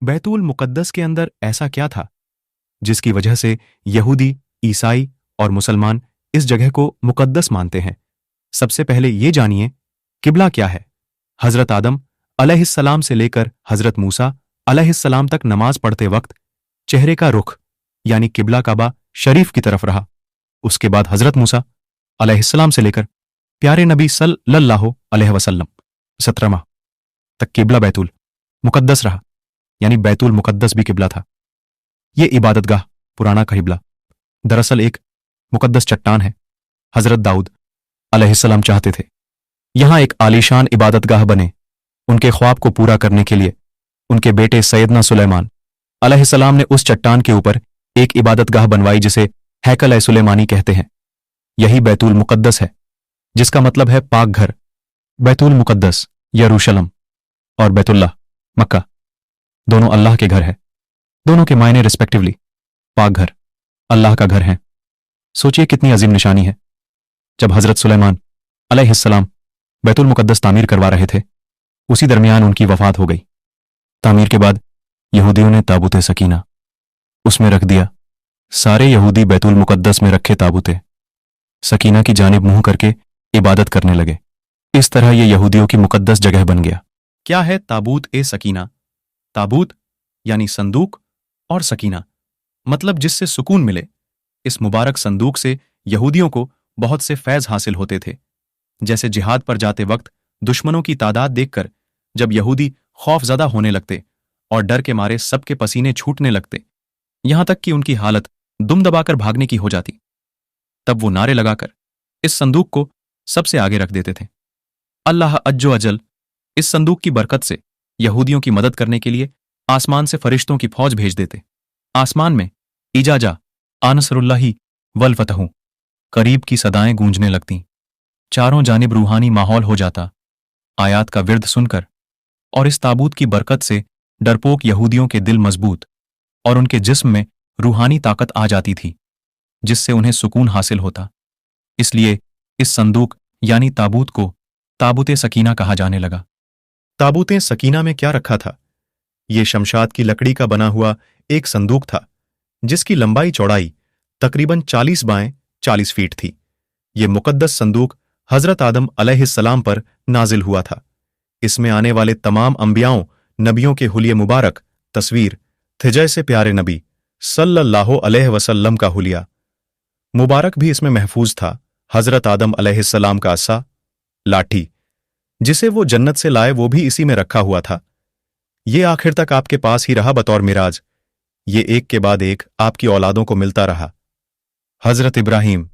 बैतुल मुकद्दस के अंदर ऐसा क्या था जिसकी वजह से यहूदी, ईसाई और मुसलमान इस जगह को मुकद्दस मानते हैं? सबसे पहले ये जानिए किबला क्या है। हजरत आदम अलैहिस्सलाम से लेकर हजरत मूसा अलैहिस्सलाम तक नमाज पढ़ते वक्त चेहरे का रुख यानी किबला काबा शरीफ की तरफ रहा। उसके बाद हजरत मूसा अलैहिस्सलाम से लेकर प्यारे नबी सल्लल्लाहु अलैहि वसल्लम 17 माह तक किबला बैतुल मुकद्दस रहा, यानी बैतुल मुकद्दस भी किबला था। ये इबादतगाह पुराना किबला दरअसल एक मुकद्दस चट्टान है। हजरत दाऊद अलैहिस्सलाम चाहते थे यहां एक आलीशान इबादतगाह बने। उनके ख्वाब को पूरा करने के लिए उनके बेटे सैयदना सुलेमान अलैहिस्सलाम ने उस चट्टान के ऊपर एक इबादतगाह बनवाई जिसे हैकल सुलेमानी कहते हैं। यही बैतुल मुकद्दस है, जिसका मतलब है पाक घर। बैतुल मुकद्दस यरूशलम और बैतुल्लाह मक्का दोनों अल्लाह के घर है। दोनों के मायने रिस्पेक्टिवली पाक घर, अल्लाह का घर है। सोचिए कितनी अजीम निशानी है। जब हजरत सुलेमान अलैहिस्सलाम बैतुल मुकद्दस तामीर करवा रहे थे, उसी दरमियान उनकी वफात हो गई। तामीर के बाद यहूदियों ने ताबूत सकीना उसमें रख दिया। सारे यहूदी बैतुल मुकद्दस में रखे ताबूते सकीना की जानिब मुंह करके इबादत करने लगे। इस तरह यह यहूदियों की मुकद्दस जगह बन गया। क्या है ताबूत ए सकीना? ताबूत यानी संदूक और सकीना मतलब जिससे सुकून मिले। इस मुबारक संदूक से यहूदियों को बहुत से फैज़ हासिल होते थे। जैसे जिहाद पर जाते वक्त दुश्मनों की तादाद देखकर जब यहूदी खौफजदा होने लगते और डर के मारे सबके पसीने छूटने लगते, यहां तक कि उनकी हालत दुम दबाकर भागने की हो जाती, तब वो नारे लगाकर इस संदूक को सबसे आगे रख देते थे। अल्लाह अज्जो अजल इस संदूक की बरकत से यहूदियों की मदद करने के लिए आसमान से फरिश्तों की फौज भेज देते। आसमान में इजाजा आनसरुल्लाही वल फतहू करीब की सदाएं गूंजने लगतीं। चारों जानिब रूहानी माहौल हो जाता। आयात का विर्द सुनकर और इस ताबूत की बरकत से डरपोक यहूदियों के दिल मजबूत और उनके जिस्म में रूहानी ताकत आ जाती थी, जिससे उन्हें सुकून हासिल होता। इसलिए इस संदूक यानी ताबूत को ताबूत सकीना कहा जाने लगा। ताबूत सकीना में क्या रखा था? ये शमशाद की लकड़ी का बना हुआ एक संदूक था, जिसकी लंबाई चौड़ाई तकरीबन 40 बाय 40 फीट थी। ये मुकद्दस संदूक हजरत आदम अलैहिस्सलाम पर नाजिल हुआ था। इसमें आने वाले तमाम अंबियाओं नबियों के हुलिये मुबारक तस्वीर थे, जैसे प्यारे नबी सल्लल्लाहु अलैहि वसल्लम का हुलिया मुबारक भी इसमें महफूज था। हजरत आदम अलैहिस्सलाम का असा लाठी जिसे वो जन्नत से लाए वो भी इसी में रखा हुआ था। ये आखिर तक आपके पास ही रहा बतौर मिराज। ये एक के बाद एक आपकी औलादों को मिलता रहा। हजरत इब्राहीम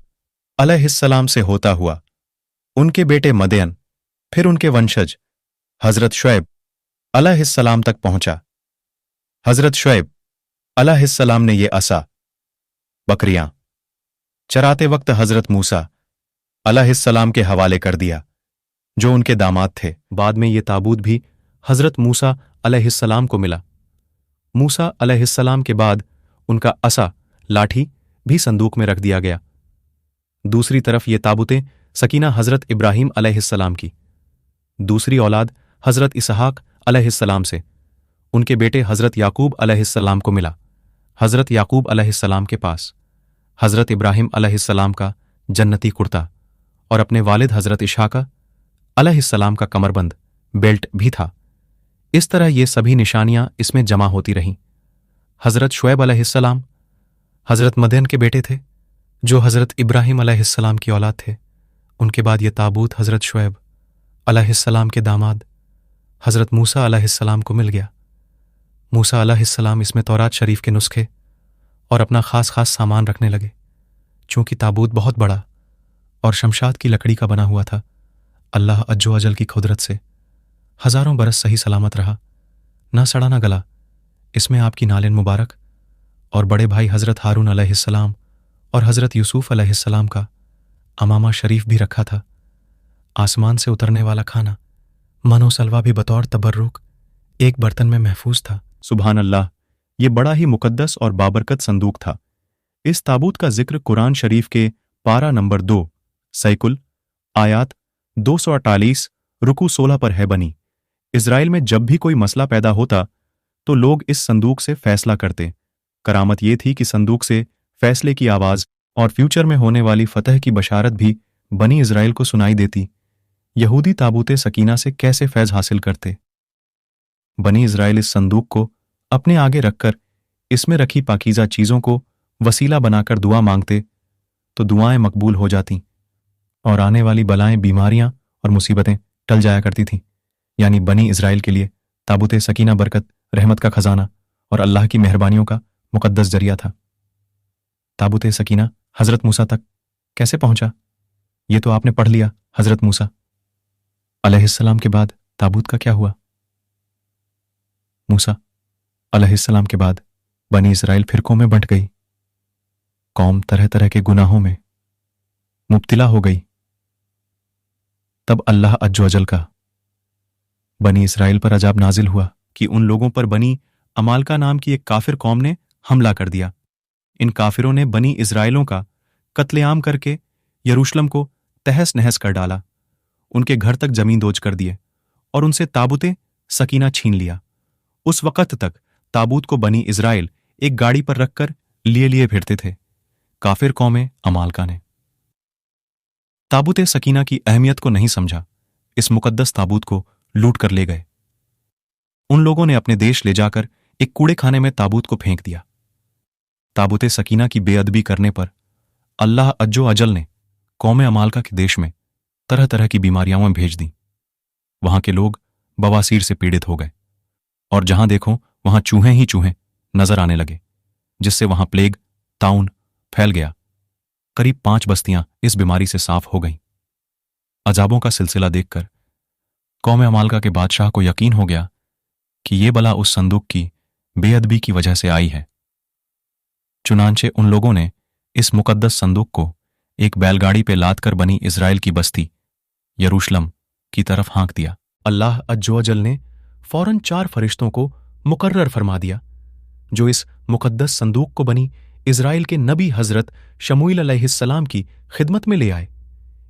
अलैहिस्सलाम से होता हुआ उनके बेटे मदयन, फिर उनके वंशज हजरत शुएब अलैहिस्सलाम तक पहुंचा। हजरत शुएब अलैहिस्सलाम ने ये असा बकरियां चराते वक्त हजरत मूसा अलैहिस्सलाम के हवाले कर दिया, जो उनके दामाद थे। बाद में ये ताबूत भी हजरत मूसा अलैहिस्सलाम को मिला। मूसा अलैहिस्सलाम के बाद उनका असा लाठी भी संदूक में रख दिया गया। दूसरी तरफ ये ताबूतें सकीना हजरत इब्राहीम अलैहिस्सलाम की दूसरी औलाद हजरत इसहाक अलैहिस्सलाम से उनके बेटे हजरत याकूब अलैहिस्सलाम को मिला। हजरत याकूब अलैहिस्सलाम के पास हजरत इब्राहीम अलैहिस्सलाम का जन्नती कुर्ता और अपने वालिद हजरत इशाका अलैहिस्सलाम का कमरबंद बेल्ट भी था। इस तरह ये सभी निशानियां इसमें जमा होती रहीं। हजरत शुएब अलैहिस्सलाम हजरत मदयन के बेटे थे, जो हजरत इब्राहीम अलैहिस्सलाम की औलाद थे। उनके बाद ये ताबूत हजरत शुएब अलैहिस्सलाम के दामाद हजरत मूसा अलैहिस्सलाम को मिल गया। मूसा अलैहिस्सलाम इसमें तौरात शरीफ के नुस्खे और अपना खास खास सामान रखने लगे। चूंकि ताबूत बहुत बड़ा और शमशाद की लकड़ी का बना हुआ था, अल्लाह अज्जो अजल की कुदरत से हजारों बरस सही सलामत रहा, ना सड़ा ना गला। इसमें आपकी नालिन मुबारक और बड़े भाई हजरत हारून अलैहिस्सलाम और हजरत यूसुफ अलैहिस्सलाम का अमामा शरीफ भी रखा था। आसमान से उतरने वाला खाना मनो सलवा भी बतौर तबर्रुक एक बर्तन में महफूज था। सुभान अल्लाह, ये बड़ा ही मुकद्दस और बाबरकत संदूक था। इस ताबूत का जिक्र कुरान शरीफ के पारा नंबर 2 सैकुल आयात 248 रुकू 16 पर है। बनी इजराइल में जब भी कोई मसला पैदा होता तो लोग इस संदूक से फैसला करते। करामत ये थी कि संदूक से फैसले की आवाज़ और फ्यूचर में होने वाली फतह की बशारत भी बनी इज़राइल को सुनाई देती। यहूदी ताबूते सकीना से कैसे फैज़ हासिल करते? बनी इज़राइल इस संदूक को अपने आगे रखकर इसमें रखी पाकीज़ा चीज़ों को वसीला बनाकर दुआ मांगते तो दुआएं मकबूल हो जातीं और आने वाली बलाएं, बीमारियां और मुसीबतें टल जाया करती थीं। यानी बनी इज़राइल के लिए ताबूते सकीना बरकत, रहमत का खजाना और अल्लाह की मेहरबानियों का मुकद्दस जरिया था। ताबूते सकीना हज़रत मूसा तक कैसे पहुंचा, ये तो आपने पढ़ लिया। हज़रत मूसा अलैहिस्सलाम के बाद ताबूत का क्या हुआ? मूसा अलैहिस्सलाम के बाद बनी इज़राइल फिरकों में बंट गई। कौम तरह तरह के गुनाहों में मुब्तिला हो गई। तब अल्लाह अज्ज वजल का बनी इज़राइल पर अजाब नाजिल हुआ कि उन लोगों पर बनी अमालका नाम की एक काफिर कौम ने हमला कर दिया। इन काफिरों ने बनी इज़राइलों का कत्लेआम करके यरूशलेम को तहस नहस कर डाला, उनके घर तक जमीन दोज कर दिए और उनसे ताबूते सकीना छीन लिया। उस वक़्त तक ताबूत को बनी इज़राइल एक गाड़ी पर रखकर लिए लिए फिरते थे। काफिर कौमें अमालका ने ताबूते सकीना की अहमियत को नहीं समझा, इस मुकद्दस ताबूत को लूट कर ले गए। उन लोगों ने अपने देश ले जाकर एक कूड़े खाने में ताबूत को फेंक दिया। ताबूते सकीना की बेअदबी करने पर अल्लाह अज्जो अजल ने कौम अमालका के देश में तरह तरह की बीमारियां में भेज दी। वहां के लोग बवासीर से पीड़ित हो गए और जहां देखो वहां चूहे ही चूहे नजर आने लगे, जिससे वहां प्लेग, ताउन फैल गया। करीब 5 बस्तियां इस बीमारी से साफ हो गईं। अजाबों का सिलसिला देखकर कौम अमालका के बादशाह को यकीन हो गया कि ये बला उस संदूक की बेअदबी की वजह से आई है। चुनांचे उन लोगों ने इस मुकद्दस संदूक को एक बैलगाड़ी पे लाद कर बनी इज़राइल की बस्ती यरूशलेम की तरफ हाँक दिया। अल्लाह अज्जो अजल ने फौरन 4 फरिश्तों को मुकर्रर फरमा दिया जो इस मुकद्दस संदूक को बनी इज़राइल के नबी हज़रत शमूएल अलैहिस्सलाम की खिदमत में ले आए।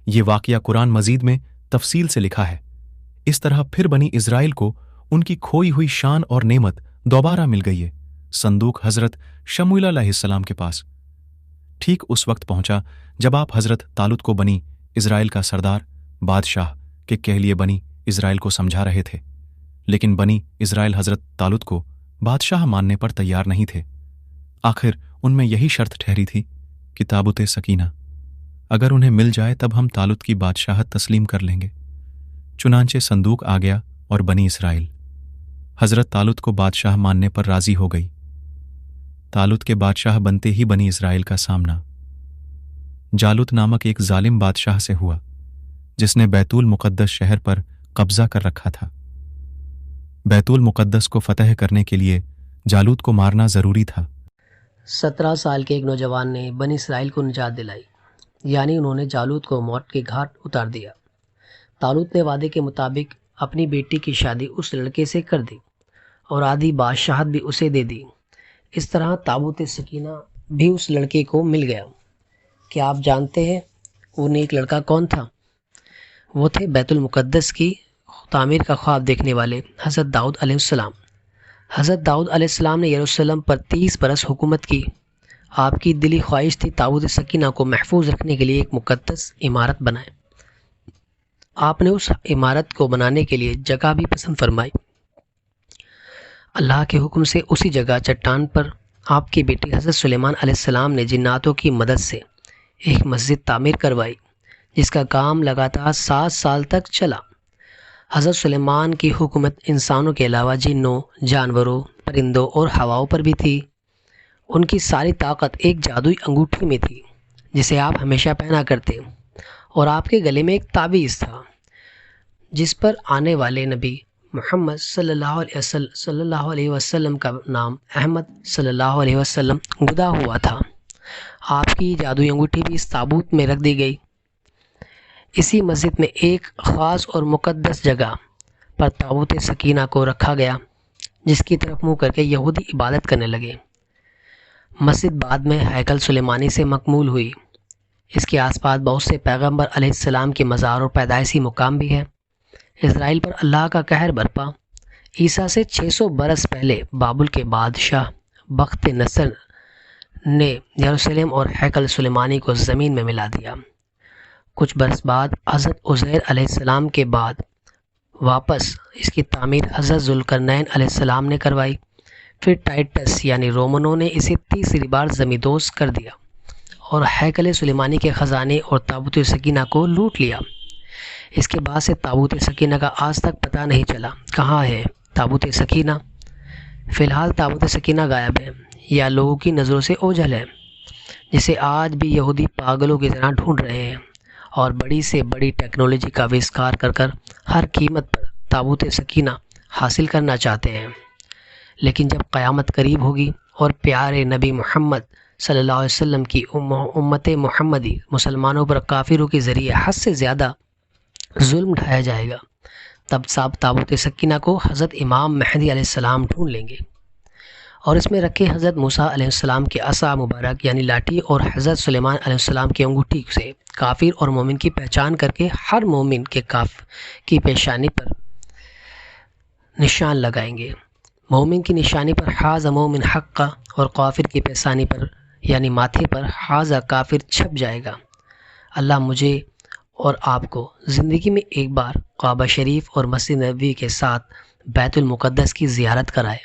ये वाक़या कुरान मजीद में तफसील से लिखा है। इस तरह फिर बनी इज़राइल को उनकी खोई हुई शान और नेमत दोबारा मिल गई है। संदूक हज़रत शमूएल अलैहिस्सलाम के पास ठीक उस वक्त पहुंचा जब आप हज़रत तालुत को बनी इज़राइल का सरदार, बादशाह के कह लिए बनी इज़राइल को समझा रहे थे। लेकिन बनी इज़राइल हज़रत तालुत को बादशाह मानने पर तैयार नहीं थे। आखिर उनमें यही शर्त ठहरी थी कि ताबूते सकीना अगर उन्हें मिल जाए तब हम तालुत की बादशाहत तस्लीम कर लेंगे। चुनांचे संदूक आ गया और बनी इज़राइल हज़रत तालुत को बादशाह मानने पर राजी हो गई। तालुत के बादशाह बनते ही बनी इज़राइल का सामना जालूत नामक एक जालिम बादशाह से हुआ जिसने बैतुल मुकद्दस शहर पर कब्जा कर रखा था। बैतुल मुकद्दस को फतह करने के लिए जालूत को मारना जरूरी था। 17 साल के एक नौजवान ने बनी इस्राइल को निजात दिलाई, यानी उन्होंने जालूत को मौत के घाट उतार दिया। तालूत ने वादे के मुताबिक अपनी बेटी की शादी उस लड़के से कर दी और आधी बादशाहत भी उसे दे दी। इस तरह ताबूत सकीना भी उस लड़के को मिल गया। क्या आप जानते हैं वो नेक लड़का कौन था? वो थे बैतुल मुकद्दस की तामीर का ख्वाब देखने वाले हज़रत दाऊद अलैहिस्सलाम। हज़रत दाऊद अलैहिस्सलाम ने यरूशलेम पर 30 बरस हुकूमत की। आपकी दिली ख्वाहिश थी ताबूत सकीना को महफूज रखने के लिए एक मुकद्दस इमारत बनाए। आपने उस इमारत को बनाने के लिए जगह भी पसंद फरमाई। अल्लाह के हुक्म से उसी जगह चट्टान पर आपकी बेटी हज़रत सुलेमान अलैहिस्सलाम ने जिन्नातों की मदद से एक मस्जिद तामीर करवाई, जिसका काम लगातार 7 साल तक चला। हज़रत सुलेमान की हुकूमत इंसानों के अलावा जिन्नों, जानवरों, परिंदों और हवाओं पर भी थी। उनकी सारी ताकत एक जादुई अंगूठी में थी जिसे आप हमेशा पहना करते, और आपके गले में एक ताबीज़ था जिस पर आने वाले नबी मोहम्मद सल्लल्लाहु अलैहि वसल्लम का नाम अहमद सल्लल्लाहु अलैहि वसल्लम गुदा हुआ था। आपकी जादुई अंगूठी भी इस ताबूत में रख दी गई। इसी मस्जिद में एक ख़ास और मुक़द्दस जगह पर ताबूत सकीना को रखा गया, जिसकी तरफ मुँह करके यहूदी इबादत करने लगे। मस्जिद बाद में हैकल सुलेमानी से मकमूल हुई। इसके आसपास बहुत से पैगंबर अलैहिस्सलाम के मज़ार और पैदाइशी मुकाम भी है। इज़राइल पर अल्लाह का कहर बरपा। عیسیٰ سے 600 برس پہلے بابل کے بادشاہ بخت نصر نے یروشلم اور ہیکل سلیمانی کو زمین میں ملا دیا۔ کچھ برس بعد حضرت عزیر علیہ السلام کے بعد واپس اس کی تعمیر حضرت ذوالقرنین علیہ السلام نے کروائی۔ پھر ٹائٹس یعنی رومنوں نے اسے تیسری بار زمیندوز کر دیا اور ہیکل سلیمانی کے خزانے اور تابوت سکینہ کو لوٹ لیا۔ اس کے بعد سے تابوت سکینہ کا آج تک پتہ نہیں چلا کہاں ہے تابوت سکینہ۔ فی الحال تابوت سکینہ غائب ہے یا لوگوں کی نظروں سے اوجھل ہے، جسے آج بھی یہودی پاگلوں کی طرح ڈھونڈ رہے ہیں اور بڑی سے بڑی ٹیکنالوجی کا آوشکار کر ہر قیمت پر تابوت سکینہ حاصل کرنا چاہتے ہیں۔ لیکن جب قیامت قریب ہوگی اور پیارے نبی محمد صلی اللہ علیہ وسلم کی امت محمدی مسلمانوں پر کافروں کے ذریعے حد سے زیادہ ظلم ڈھایا جائے گا، تب تابوت سکینہ کو حضرت امام مہدی علیہ السلام ڈھونڈ لیں گے اور اس میں رکھے حضرت موسیٰ علیہ السلام کے عصا مبارک یعنی لاٹھی اور حضرت سلیمان علیہ السلام کی انگوٹھی سے کافر اور مومن کی پہچان کر کے ہر مومن کی پیشانی پر نشان لگائیں گے۔ مومن کی نشانی پر حاذا مومن حقا اور کافر کی پیشانی پر یعنی ماتھے پر حاذا کافر چھپ جائے گا۔ اللہ مجھے اور آپ کو زندگی میں ایک بار کعبہ شریف اور مسجد نبوی کے ساتھ بیت المقدس کی زیارت کرائے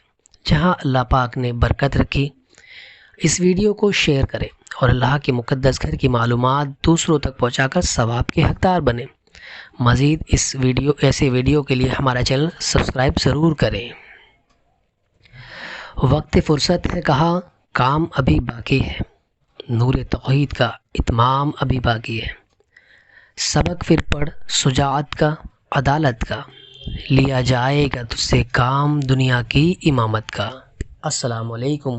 جہاں اللہ پاک نے برکت رکھی۔ اس ویڈیو کو شیئر کریں اور اللہ کے مقدس گھر کی معلومات دوسروں تک پہنچا کر ثواب کے حقدار بنیں۔ مزید ایسے ویڈیو کے لیے ہمارا چینل سبسکرائب ضرور کریں۔ وقت فرصت ہے کہا کام ابھی باقی ہے، نور توحید کا اتمام ابھی باقی ہے۔ سبق پھر پڑھ شجاعت کا، عدالت کا، لیا جائے گا تجھ سے کام دنیا کی امامت کا۔ السلام علیکم۔